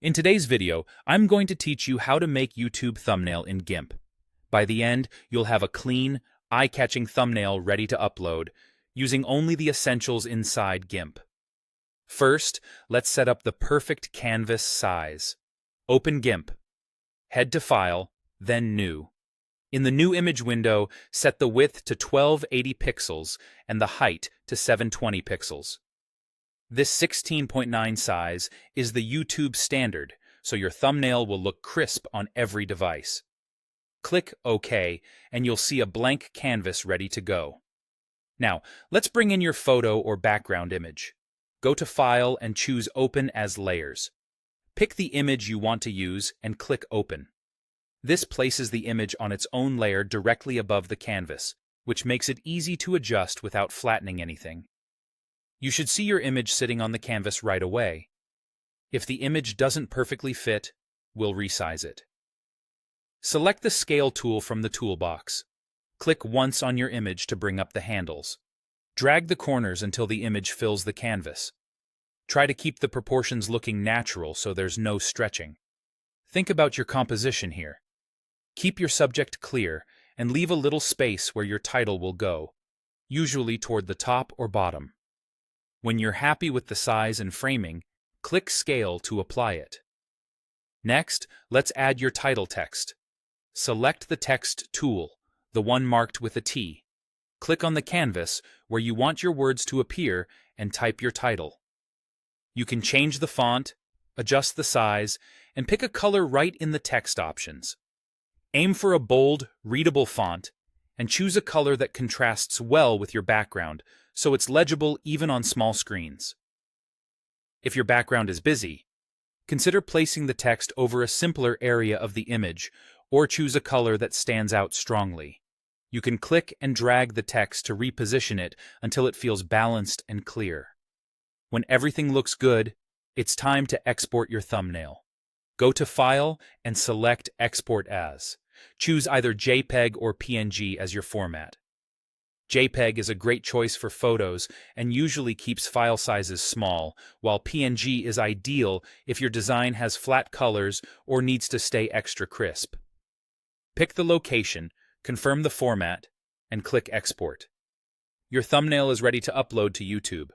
In today's video, I'm going to teach you how to make YouTube thumbnail in GIMP. By the end, you'll have a clean, eye-catching thumbnail ready to upload, using only the essentials inside GIMP. First, let's set up the perfect canvas size. Open GIMP. Head to File, then New. In the New Image window, set the width to 1280 pixels and the height to 720 pixels. This 16.9 size is the YouTube standard, so your thumbnail will look crisp on every device. Click OK, and you'll see a blank canvas ready to go. Now, let's bring in your photo or background image. Go to File and choose Open as Layers. Pick the image you want to use and click Open. This places the image on its own layer directly above the canvas, which makes it easy to adjust without flattening anything. You should see your image sitting on the canvas right away. If the image doesn't perfectly fit, we'll resize it. Select the Scale tool from the toolbox. Click once on your image to bring up the handles. Drag the corners until the image fills the canvas. Try to keep the proportions looking natural so there's no stretching. Think about your composition here. Keep your subject clear and leave a little space where your title will go, usually toward the top or bottom. When you're happy with the size and framing, click Scale to apply it. Next, let's add your title text. Select the Text tool, the one marked with a T. Click on the canvas where you want your words to appear and type your title. You can change the font, adjust the size, and pick a color right in the text options. Aim for a bold, readable font, and choose a color that contrasts well with your background, so it's legible even on small screens. If your background is busy, consider placing the text over a simpler area of the image, or choose a color that stands out strongly. You can click and drag the text to reposition it until it feels balanced and clear. When everything looks good, it's time to export your thumbnail. Go to File and select Export As. Choose either JPEG or PNG as your format. JPEG is a great choice for photos and usually keeps file sizes small, while PNG is ideal if your design has flat colors or needs to stay extra crisp. Pick the location, confirm the format, and click Export. Your thumbnail is ready to upload to YouTube.